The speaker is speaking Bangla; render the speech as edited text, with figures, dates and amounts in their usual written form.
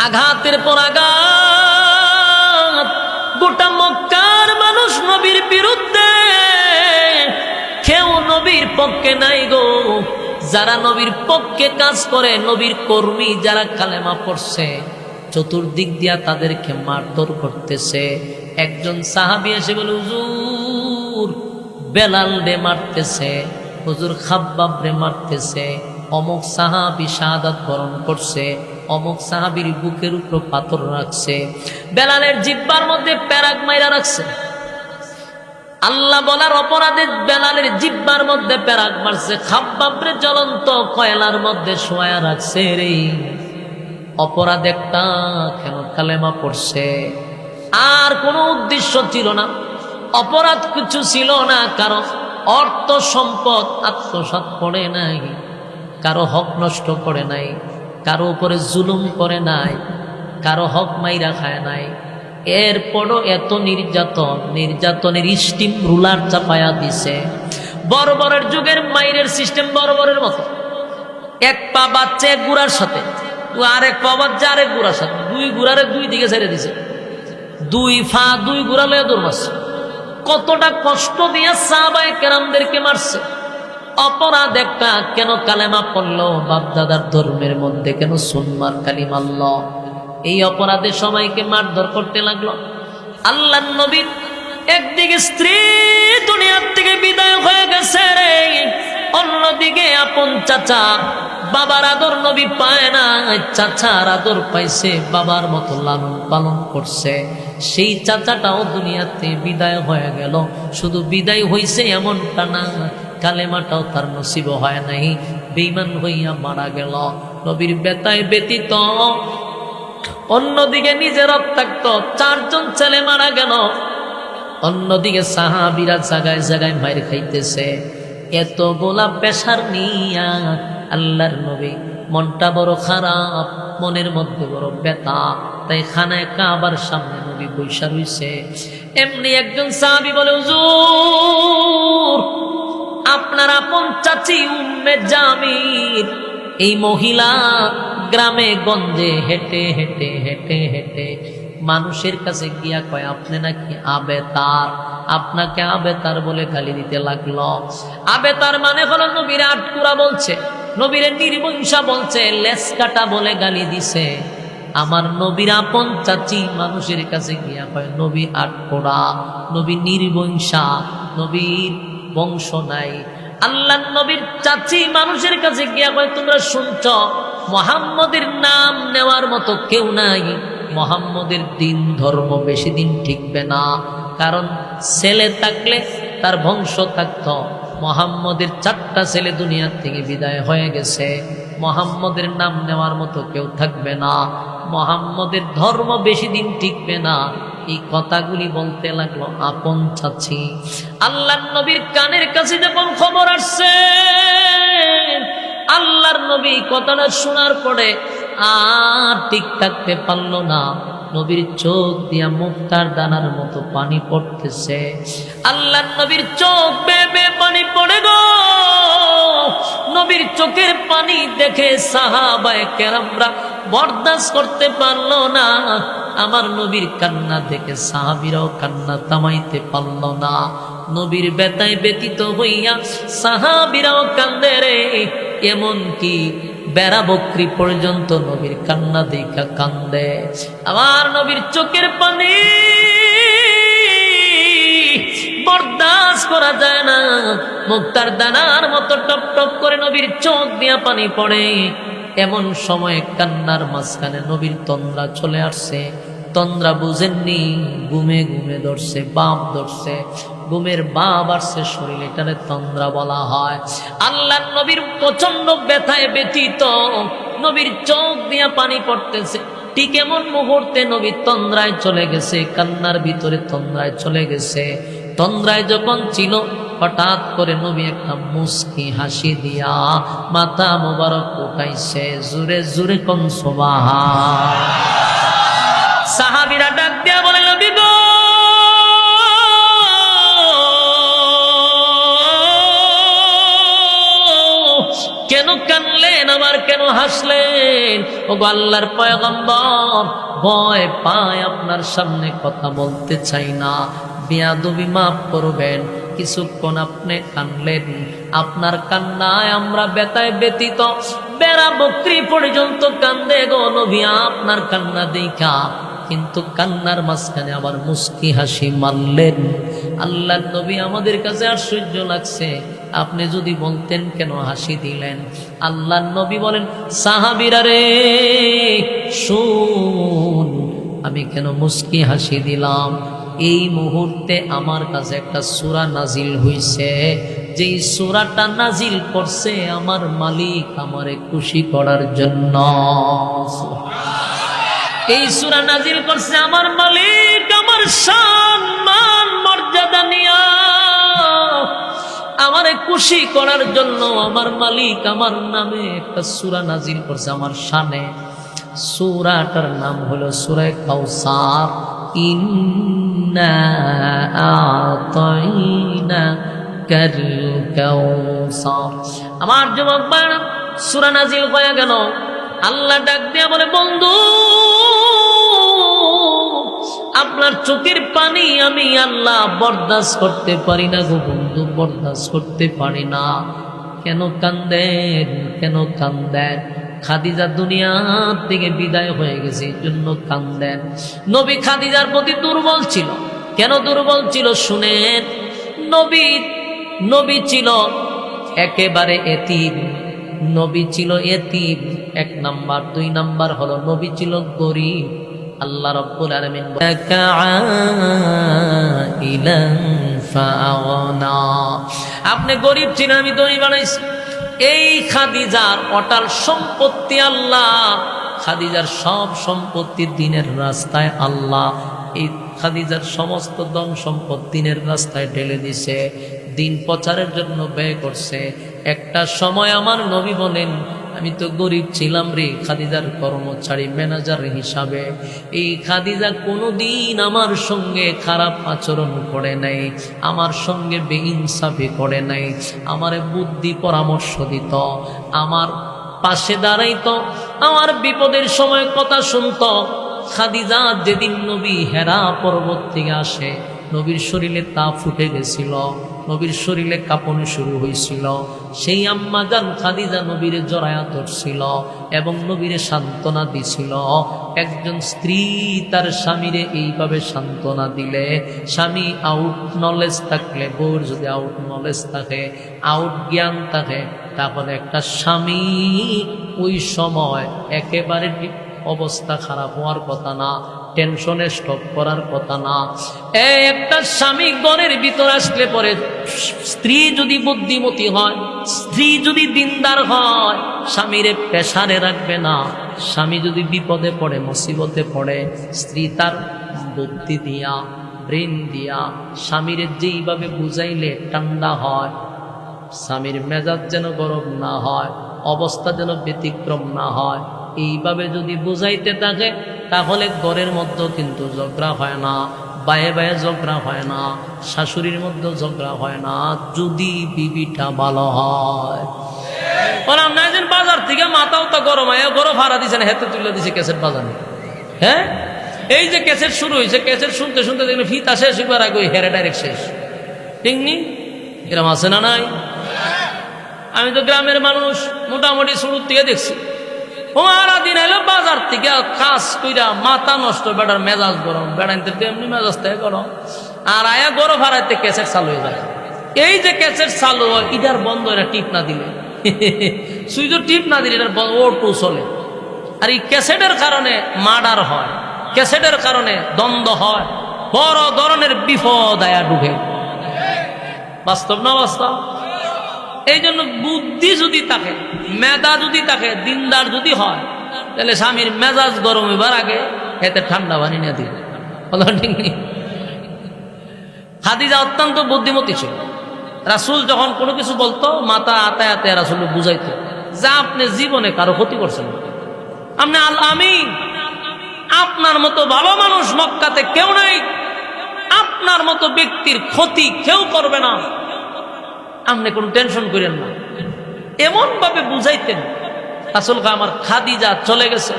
আঘাতের পর আঘাত। গোটা মক্কার মানুষ নবীর বিরুদ্ধে, কেউ নবীর পক্ষে নাই গো। যারা নবীর পক্ষে কাজ করে, নবীর কর্মী যারা কালেমা পড়ছে, চতুর্দিক দিয়া তাদেরকে মারধর করতেছে। একজন সাহাবী এসে বলে, হুজুর বেলাল রে মারতেছে, হুজুর খাব্বাব রে মারতেছে, অমুক সাহাবী শাহাদাত বরণ করছে, অমুক সাহাবীর বুকের উপর পাথর রাখছে, বেলালের জিহ্বার মধ্যে প্যারাক মাইরা রাখছে। আল্লাহ বলার অপরাধে বেলালের জিহ্বার মধ্যে প্যারাক মারছে, খাব্বাবরে জ্বলন্ত কয়লার মধ্যে শোয়া রাখছে রে। অপরাধ একটা, কেন কালেমা পড়ছে। আর কোনো উদ্দেশ্য ছিল না, অপরাধ কিছু ছিল না, কারো অর্থ সম্পদ আত্মসাৎ করে নাই, কারো হক নষ্ট করে নাই, কারো উপরে জুলুম করে নাই, কারো হক মাইরা খায় নাই। এরপরও এত নির্যাতন, নির্যাতনের স্টিম রুলার চাপায়া দিছে। বর্বরের যুগের মাইরের সিস্টেম বর্বরের মতো। এক পা বাচ্চা এক গুড়ার সাথে, আরেক পা বাচ্চা আরেক গুড়ার সাথে, দুই গুড়ারে দুই দিকে ছেড়ে দিছে, দুই ফা দুই গুড়া লয়ে দৌড় মারছে। কতটা কষ্ট দিয়ে সাহাবায়ে কেরামদেরকে মারছে। অপরাধ একটা, কেন কালেমা পড়লো, বাপদাদার ধর্মের মধ্যে কেন সুন্নার কালিমা আল্লাহ। এই অপরাধে সবাইকে মারধর করতে লাগলো। আল্লাহর নবীর একদিকে স্ত্রী দুনিয়ার থেকে বিদায় হয়ে গেছে রে, অন্যদিকে আপন চাচা বাবার আদর নবী পায় না, চাচার আদর পাইছে, বাবার মতো লালন পালন করছে। সেই চাচাটাও দুনিয়াতে বিদায় হয়ে গেল। শুধু বিদায় হইছে এমনটা না, কালেমাটাও তার নসিব হয় নাই, বেঈমান হইয়া মারা গেল। নবীর বেতায় ব্যতীত অন্যদিকে নিজের রক্তাক্ত চারজন ছেলে মারা গেল। অন্যদিকে সাহাবীরা জায়গায় জায়গায় মাইর খাইতেছে। এত গোলা পেশার নিয়া আল্লাহর নবী মনটা বড় খারাপ, মনের মধ্যে বড় ব্যথা। তাই খানায় কাবার সামনে নবী বৈশা রইছে। এমনি একজন সাহাবী বলে, হুজুর আপনার আপন চাচি উম্মে জামির, এই মহিলা গ্রামে গঞ্জে হেঁটে হেঁটে হেঁটে হেঁটে মানুষের কাছে গিয়া কয় আপনি নাকি আবেতার, আপনাকে আবেতার বলে গালি দিতে লাগলো। আবেতার মানে হলো নবীর আটকুরা বলছে, নবীর নির্বংশা বলছে, লেস কাটা বলে গালি দিছে। আমার নবীর আপন চাচি মানুষের কাছে গিয়া কয় নবী আটকোড়া, নবী নির্বংশা, নবীর বংশ নাই। আল্লাহ নবীর চাচি মানুষের কাছে গিয়া কয় তোমরা শুনছ, মুহাম্মদের নাম নেওয়ার মতো কেউ নাই, মুহাম্মদের দিন ধর্ম বেশি দিন টিকবে না। কারণ ছেলে থাকলে তার বংশ থাকত। মুহাম্মদের 4টা ছেলে দুনিয়ার থেকে বিদায় হয়ে গেছে, মুহাম্মদের নাম নেওয়ার মতো কেউ থাকবে না, মুহাম্মদের ধর্ম বেশি দিন টিকবে না। এই কথাগুলি বলতে লাগলো আপন চাচি। আল্লাহর নবীর কানের কাছে যখন খবর আসছে, আল্লাহর নবী কথাটা শোনার পরে আর ঠিক থাকতে পারলো না। নবীর চোখ দিয়া মুক্তার দানার মতো পানি পড়তেছে। আল্লাহর নবীর চোখ বেয়ে বেয়ে পানি পড়ে গো। নবীর চোখের পানি দেখে সাহাবায়ে কেরামরা বরদাস্ত করতে পারলো না। আমার নবীর কান্না দেখে সাহাবীরাও কান্না থামাইতে পারল না। নবীর ব্যথায় ব্যতীত হইয়া সাহাবীরাও কান্দে রে। এমন কি বেড়া বকরি পর্যন্ত নবীর কান্না দেখা কান্দে। আমার নবীর চোখের পানি বরদাস্ত করা যায় না। মুক্তার দানার মতো টপ টপ করে নবীর চোখ দিয়া পানি পড়ে। এমন সময় কান্নার মাঝখানে নবীর তন্দ্রা চলে আসছে। তন্দ্রা বুঝেননি, ঘুমে ঘুমে ধরছে, বাপ ধরছে, ঘুমের বাপ আসছে শরীরে, এটারে তন্দ্রা বলা হয়। আল্লাহর নবীর প্রচন্ড ব্যথায় ব্যথিত, নবীর চোখ দিয়া পানি পড়তেছে। ঠিক এমন মুহূর্তে নবী তন্দ্রায় চলে গেছে, কান্নার ভিতরে তন্দ্রায় চলে গেছে। তন্দ্রায় যখন ছিল, হঠাৎ করে নবী একটা মুস্কি হাসি দিয়া মাথা মোবারক উঠাইছে। জোরে জোরে কোন সুবহান। সাহাবীরা ডাক দিয়া বলে, নবী গো কেন কানলেন? আবার কেন হাসলেন? ওগো আল্লাহর পয়গম্বর, ভয় পায় আপনার সামনে কথা বলতে চাই না, বেয়াদবি মাফ করবেন। কিছুক্ষণ আপনি কানলেন, আপনার কান্নায় আমরা বেতায় ব্যতীত বেড়া বকরি পর্যন্ত কান্দে গো নবী আপনার কান্না দেখা। কিন্তু কান্নার মাঝখানে আবার মুস্কি হাসি মারলেন। আল্লাহ নবী আমাদের কাছে আশ্চর্য লাগছে, আপনি যদি বলতেন কেন হাসি দিলেন? আল্লাহ নবী বলেন, সাহাবীরা রে শুন, আমি কেন মুস্কি হাসি দিলাম? এই মুহূর্তে আমার কাছে একটা সূরা নাজিল হইছে, যেই সূরাটা নাজিল করছে আমার মালিক আমারে খুশি করার জন্য। এই সূরা নাজিল করছে আমার মালিক আমার সম্মান মর্যাদা নিয়া আমারে খুশি করার জন্য। আমার মালিক আমার নামে একটা সূরা নাজিল করছে আমার শানে। সূরাটার নাম হলো সূরা কাউসার। ইন্না আতাইনাকাল কাউসার। আমার যুবক ভাইরা, সূরা নাজিল হয়ে গেল, আল্লাহ ডাক দিয়া বলে, বন্ধু আপনার চোখের পানি আমি আল্লাহ বরদাস্ত করতে পারি না গো বন্ধু, বরদাস্ত করতে পারি না। কেন কান্দেন? কেন কান্দেন? খাদিজা দুনিয়া থেকে বিদায় হয়ে গেছে, এই জন্য কান্দেন। নবী খাদিজার প্রতি দুর্বল ছিল। কেন দুর্বল ছিল শুনেন। নবী ছিল একেবারে এতিম। নবী ছিল এতিম, 1 নাম্বার। 2 নাম্বার হলো নবী ছিল গরিব। আল্লাহ রাব্বুল আলামিন আপনি গরিব ছিলেন, আমি ধনী বানাইছি। এই খাদিজার অটাল সম্পত্তি আল্লাহ, খাদিজার সব সম্পত্তি দ্বীনের রাস্তায় আল্লাহ এই খাদিজার সমস্ত ধন সম্পদ দ্বীনের রাস্তায় ঢেলে দিছে, দ্বীন প্রচারের জন্য ব্যয় করছে। একটা সময় আমার নবী বলেন, আমি তো গরিব ছিলাম রে, খাদিজার কর্মচারী ম্যানেজার হিসাবে। এই খাদিজা কোনোদিন আমার সঙ্গে খারাপ আচরণ করে নাই, আমার সঙ্গে বেইনসাফি করে নাই, আমারে বুদ্ধি পরামর্শ দিত, আমার পাশে দাঁড়াইতো, আমার বিপদের সময় কথা শুনতো। খাদিজা যেদিন নবী হেরা পর্বত থেকে আসে, নবীর শরীরে তাপ ফুটে গেছিল, নবীর শরীরে কাঁপনি শুরু হয়েছিল। সেই আম্মা জান খাদিজা নবীরে জড়ায়া ধরছিল এবং নবীরে সান্ত্বনা দিছিল। একজন স্ত্রী তার স্বামীরে এইভাবে সান্ত্বনা দিলে, স্বামী আউট নলেজ থাকলে, বউর যদি আউট নলেজ থাকে, আউট জ্ঞান থাকে, তাহলে একটা স্বামী ওই সময় একেবারে অবস্থা খারাপ হওয়ার কথা না, টেনশনে স্টপ করার কথা না। একটা স্বামী ঘরের ভিতর আসলে পরে স্ত্রী যদি বুদ্ধিমতী হয়, স্ত্রী যদি দিনদার হয়, স্বামীরে প্রেসারে রাখবে না। স্বামী যদি বিপদে পড়ে, মুসিবতে পড়ে, স্ত্রী তার বুদ্ধি দিয়া, ব্রেন দিয়া স্বামীরে যেইভাবে বুঝাইলে ঠান্ডা হয়, স্বামীর মেজাজ যেন গরম না হয়, অবস্থা যেন ব্যতিক্রম না হয়, এইভাবে যদি বুঝাইতে থাকে, তাহলে ঘরের মধ্যে কিন্তু ঝগড়া হয় না, বায়ে বায়ে ঝগড়া হয় না, শাশুড়ির মধ্যে ঝগড়া হয় না, যদি বিবিটা ভালো হয়। বাজার থেকে মাথাও তো গরম হয়, গরম ভাড়া দিছে না, হেতে তুলে দিছে ক্যাসেট বাজানে। হ্যাঁ, এই যে ক্যাসেট শুরু হয়েছে, ক্যাসেট শুনতে শুনতে দেখলে ফিতা শেষ হইবার আগে ওই হেরে ডাইরেক্ট শেষ। ঠিক নি? এরকম আছে না নাই? আমি তো গ্রামের মানুষ, মোটামুটি শুরুর থেকে দেখছি। ওরা দিন এলো বাজার থেকে কাজ কইরা মাথা নষ্ট, বেটার মেজাজ গরম, বেড়াইতে এমনি মেজাজ থেকে গরম, আর আয়া গরম হারাইতে ক্যাসেট চালু হয়ে যায়। এই যে ক্যাসেট চালু হয়, ইটার বন্ধ, এটা টিপ না দিলে, সুইচ টিপ না দিলে এটার ও টু চলে। আর এই ক্যাসেটের কারণে মার্ডার হয়, ক্যাসেটের কারণে দ্বন্দ্ব হয়, বড় ধরনের বিপদ আয়া ঢুকে। বাস্তব না বাস্তব? এই জন্য বুদ্ধি যদি থাকে, মেধা যদি থাকে, দিনদার যদি হয়, তাহলে স্বামীর মেজাজ গরম হইবার আগে এতে ঠান্ডা পানি নিয়ে দিবে। ঠিক নেই? খাদিজা অত্যন্ত বুদ্ধিমতী ছিল। রাসূল যখন কোনো কিছু বলতো, মাথা আতায় আতায় রাসূল বুঝাইতো, যা আপনি জীবনে কারো ক্ষতি করছেন, আপনি আমি আপনার মতো ভালো মানুষ মক্কাতে কেউ নাই, আপনার মতো ব্যক্তির ক্ষতি কেউ করবে না, আপনি কোনো টেনশন করেন না। এমন ভাবে বুঝাইতেন রাসূল কয় আমার খাদিজা চলে গেছে।